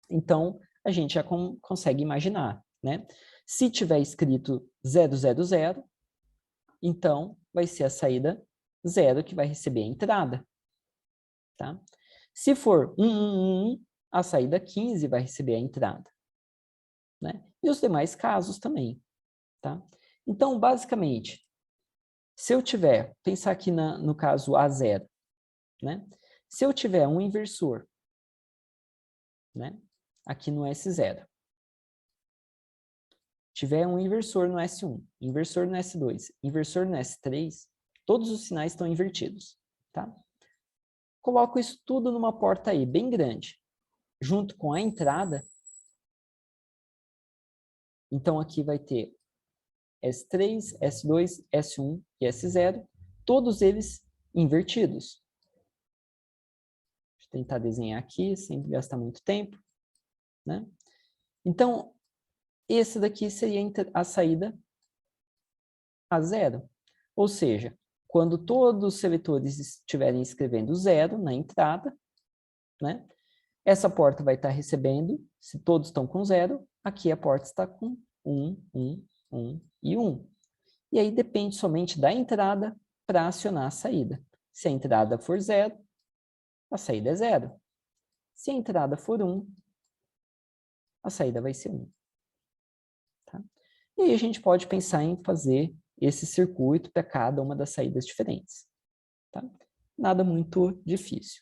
Então, a gente já consegue imaginar, né? Se tiver escrito 000, então vai ser a saída 0 que vai receber a entrada, tá? Se for 111, a saída 15 vai receber a entrada, né? E os demais casos também, tá? Então, basicamente, se eu tiver, pensar aqui no caso A0, né? Se eu tiver um inversor, né? Aqui no S0, tiver um inversor no S1, inversor no S2, inversor no S3, todos os sinais estão invertidos, tá? Coloco isso tudo numa porta aí, bem grande, junto com a entrada. Então, aqui vai ter S3, S2, S1 e S0, todos eles invertidos. Deixa eu tentar desenhar aqui, sem gastar muito tempo, né? Então, esse daqui seria a saída A0. Ou seja, quando todos os seletores estiverem escrevendo 0 na entrada, né? Essa porta vai estar recebendo, se todos estão com 0, aqui a porta está com 1, 1, 1 e 1. E aí depende somente da entrada para acionar a saída. Se a entrada for 0, a saída é 0. Se a entrada for 1, a saída vai ser 1. Tá? E aí a gente pode pensar em fazer esse circuito para cada uma das saídas diferentes. Tá? Nada muito difícil.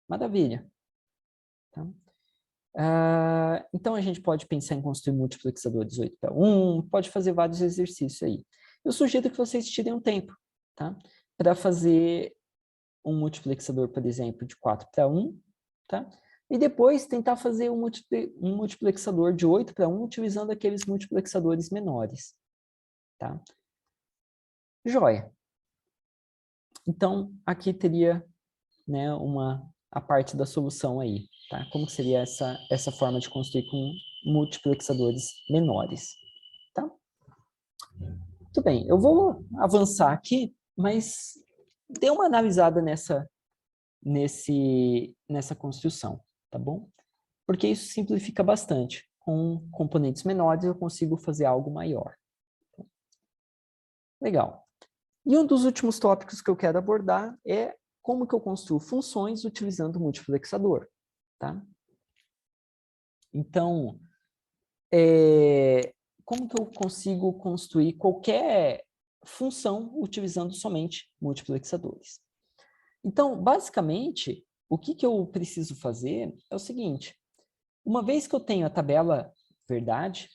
Maravilha. Tá? Então, a gente pode pensar em construir multiplexadores 8x1, pode fazer vários exercícios aí. Eu sugiro que vocês tirem um tempo, tá? Para fazer um multiplexador, por exemplo, de 4x1, tá? E depois tentar fazer um multiplexador de 8x1 utilizando aqueles multiplexadores menores, tá? Joia. Então, aqui teria, né, a parte da solução aí, tá? Como que seria essa forma de construir com multiplexadores menores, tá? Muito bem, eu vou avançar aqui, mas dê uma analisada nessa construção, tá bom? Porque isso simplifica bastante. Com componentes menores eu consigo fazer algo maior. Legal. E um dos últimos tópicos que eu quero abordar é como que eu construo funções utilizando o multiplexador, tá? Então, como que eu consigo construir qualquer função utilizando somente multiplexadores? Então, basicamente, o que eu preciso fazer é o seguinte. Uma vez que eu tenho a tabela verdade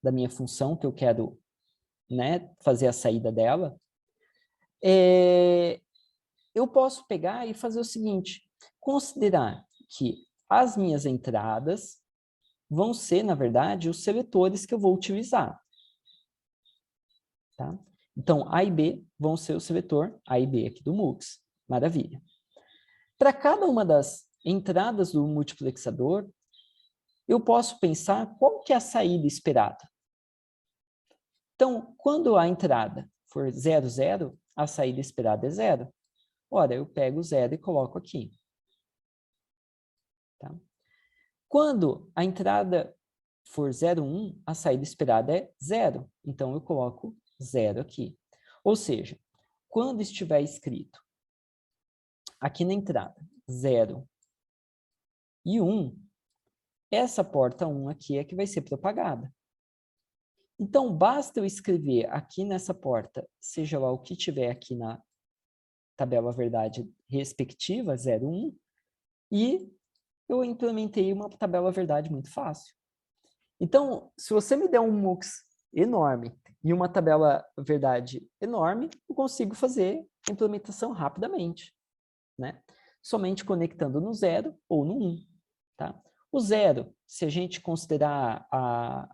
da minha função, que eu quero, né, fazer a saída dela, eu posso pegar e fazer o seguinte, considerar que as minhas entradas vão ser, na verdade, os seletores que eu vou utilizar. Tá? Então, A e B vão ser o seletor A e B aqui do MUX. Maravilha. Para cada uma das entradas do multiplexador, eu posso pensar qual que é a saída esperada. Então, quando a entrada for 0, 0, a saída esperada é 0. Ora, eu pego o 0 e coloco aqui. Tá? Quando a entrada for 0, 1, a saída esperada é 0. Então, eu coloco 0 aqui. Ou seja, quando estiver escrito aqui na entrada 0 e 1, essa porta 1 aqui é que vai ser propagada. Então, basta eu escrever aqui nessa porta, seja lá o que tiver aqui na tabela verdade respectiva, 0, 1, e eu implementei uma tabela verdade muito fácil. Então, se você me der um MUX enorme e uma tabela verdade enorme, eu consigo fazer a implementação rapidamente, né? Somente conectando no 0 ou no 1, tá? O 0, se a gente considerar a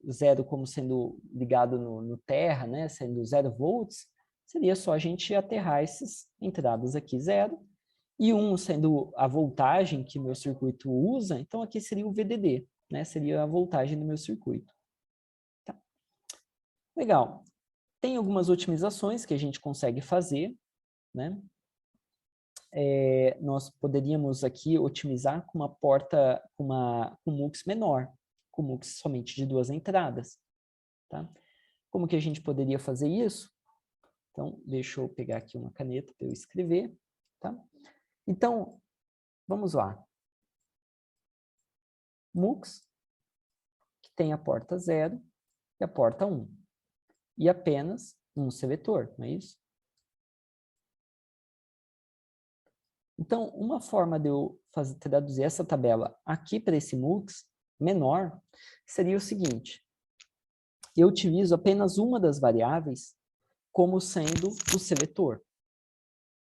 0 como sendo ligado no terra, né, sendo 0 volts, seria só a gente aterrar essas entradas aqui 0, e 1 sendo a voltagem que meu circuito usa, então aqui seria o VDD, né, seria a voltagem do meu circuito. Tá. Legal. Tem algumas otimizações que a gente consegue fazer, né? nós poderíamos aqui otimizar com uma porta, com MUX menor, com MUX somente de 2 entradas. Tá? Como que a gente poderia fazer isso? Então, deixa eu pegar aqui uma caneta para eu escrever. Tá? Então, vamos lá. MUX, que tem a porta 0 e a porta 1. E apenas um seletor, não é isso? Então, uma forma de eu traduzir essa tabela aqui para esse MUX menor seria o seguinte. Eu utilizo apenas uma das variáveis como sendo o seletor.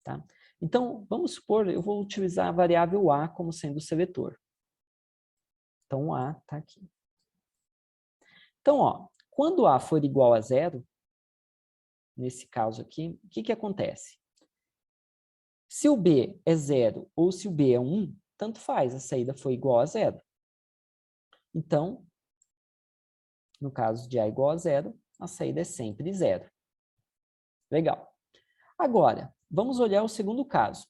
Tá? Então, vamos supor, eu vou utilizar a variável A como sendo o seletor. Então, o A está aqui. Então, ó, quando A for igual a 0, nesse caso aqui, o que acontece? Se o B é 0 ou se o B é 1, tanto faz, a saída foi igual a 0. Então, no caso de A igual a 0, a saída é sempre 0. Legal. Agora, vamos olhar o segundo caso.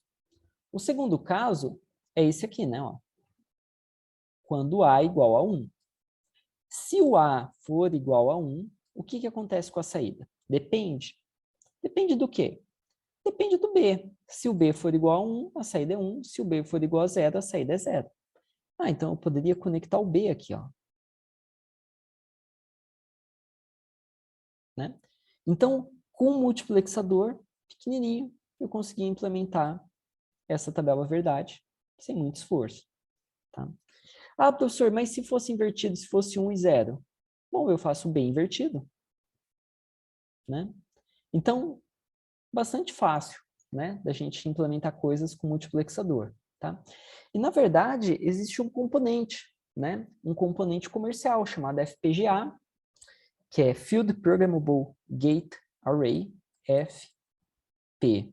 O segundo caso é esse aqui, né? Ó. Quando A é igual a 1. Se o A for igual a 1, o que acontece com a saída? Depende. Depende do quê? Depende do B. Se o B for igual a 1, a saída é 1. Se o B for igual a 0, a saída é 0. Ah, então eu poderia conectar o B aqui, ó. Né? Então, com um multiplexador pequenininho, eu consegui implementar essa tabela verdade sem muito esforço. Tá? Ah, professor, mas se fosse invertido, se fosse 1 e 0? Bom, eu faço o B invertido. Né? Então, bastante fácil, né, da gente implementar coisas com multiplexador. Tá? E, na verdade, existe um componente, né, um componente comercial chamado FPGA, que é Field Programmable Gate Array, FPGA.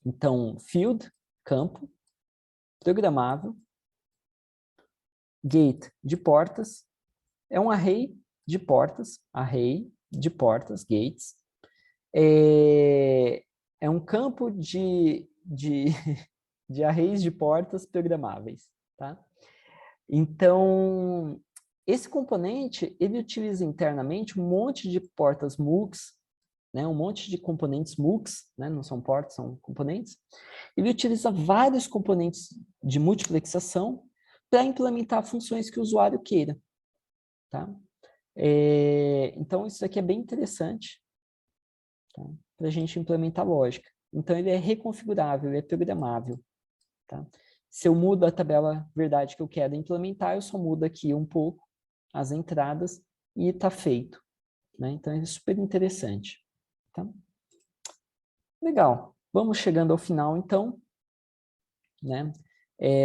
Então, field, campo, programável, gate de portas, é um array de portas, gates. É um campo de arrays de portas programáveis. Tá? Então, esse componente, ele utiliza internamente um monte de portas MUX, né, um monte de componentes MUX, né, não são portas, são componentes. Ele utiliza vários componentes de multiplexação para implementar funções que o usuário queira. Tá? Então, isso aqui é bem interessante, tá? Para a gente implementar lógica. Então, ele é reconfigurável, ele é programável. Tá? Se eu mudo a tabela verdade que eu quero implementar, eu só mudo aqui um pouco as entradas e está feito. Né? Então, é super interessante. Tá? Legal. Vamos chegando ao final, então. Né?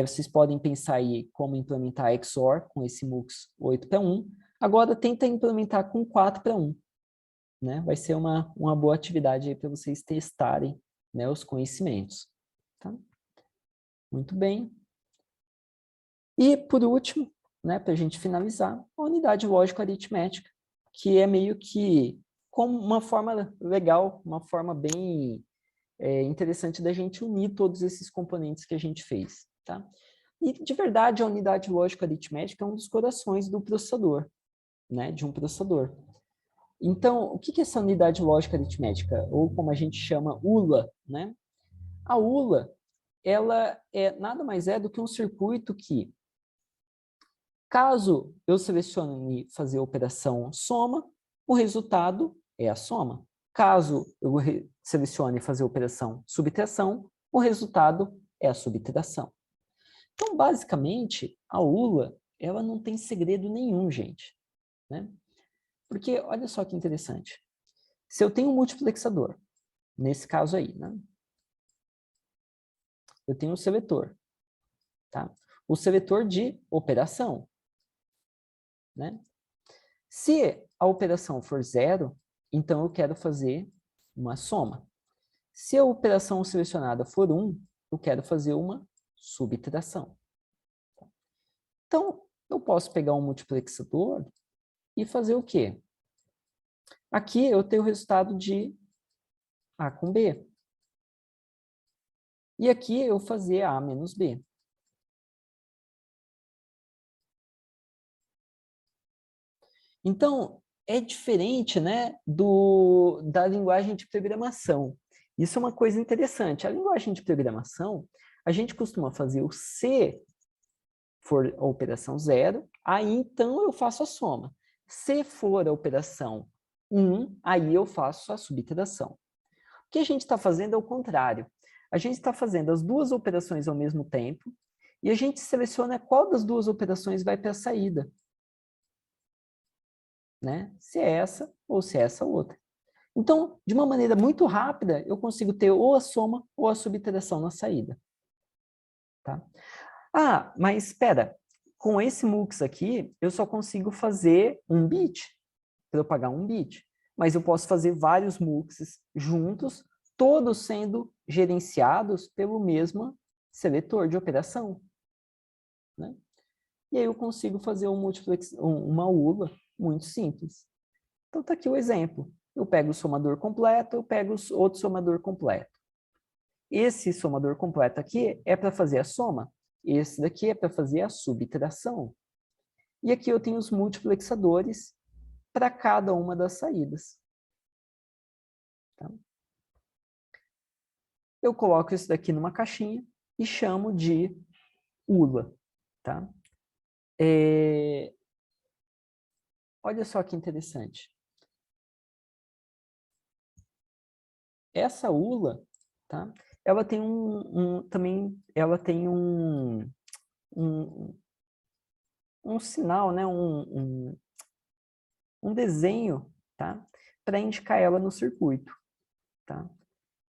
Vocês podem pensar aí como implementar XOR com esse MUX 8/1. Agora, tenta implementar com 4/1. Né? Vai ser uma boa atividade para vocês testarem, né, os conhecimentos. Tá? Muito bem. E, por último, né, para a gente finalizar, a unidade lógico-aritmética, que é meio que como uma forma legal, uma forma bem interessante da gente unir todos esses componentes que a gente fez. Tá? E, de verdade, a unidade lógico-aritmética é um dos corações do processador, né, de um processador. Então, o que é essa unidade lógico-aritmética? Ou como a gente chama, ULA, né? A ULA, ela nada mais é do que um circuito que, caso eu selecione fazer a operação soma, o resultado é a soma. Caso eu selecione fazer a operação subtração, o resultado é a subtração. Então, basicamente, a ULA, ela não tem segredo nenhum, gente. Né? Porque, olha só que interessante. Se eu tenho um multiplexador, nesse caso aí, né? Eu tenho um seletor. Tá? O seletor de operação. Né? Se a operação for 0, então eu quero fazer uma soma. Se a operação selecionada for 1, eu quero fazer uma subtração. Então, eu posso pegar um multiplexador e fazer o quê? Aqui eu tenho o resultado de A com B. E aqui eu fazer A menos B. Então, é diferente, né, da linguagem de programação. Isso é uma coisa interessante. A linguagem de programação, a gente costuma fazer o se for a operação 0, aí então eu faço a soma. Se for a operação 1, aí eu faço a subtração. O que a gente está fazendo é o contrário. A gente está fazendo as duas operações ao mesmo tempo e a gente seleciona qual das duas operações vai para a saída. Né? Se é essa ou se é essa outra. Então, de uma maneira muito rápida, eu consigo ter ou a soma ou a subtração na saída. Tá? Ah, mas espera, com esse MUX aqui, eu só consigo fazer um bit, para eu pagar um bit. Mas eu posso fazer vários MUXs juntos, todos sendo gerenciados pelo mesmo seletor de operação. Né? E aí eu consigo fazer uma ULA muito simples. Então está aqui o exemplo. Eu pego o somador completo, eu pego outro somador completo. Esse somador completo aqui é para fazer a soma. Esse daqui é para fazer a subtração. E aqui eu tenho os multiplexadores para cada uma das saídas. Tá? Eu coloco isso daqui numa caixinha e chamo de ULA. Tá? Olha só que interessante. Essa ULA, tá? Ela tem um sinal, né? um desenho, tá? Para indicar ela no circuito. Tá?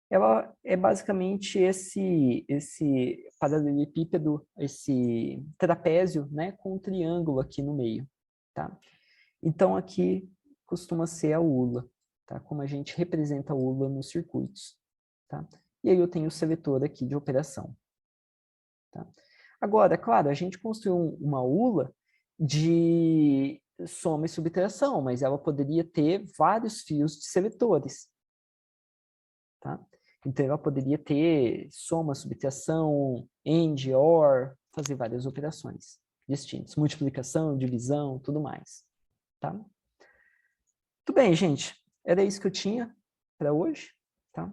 Ela é basicamente esse paralelepípedo, esse trapézio, né? Com um triângulo aqui no meio. Tá? Então, aqui costuma ser a ULA, tá? Como a gente representa a ULA nos circuitos. Tá? E aí eu tenho o seletor aqui de operação. Tá? Agora, claro, a gente construiu uma ULA de soma e subtração, mas ela poderia ter vários fios de seletores. Tá? Então, ela poderia ter soma, subtração, AND, OR, fazer várias operações distintas. Multiplicação, divisão, tudo mais. Tá? Muito bem, gente. Era isso que eu tinha para hoje. Tá?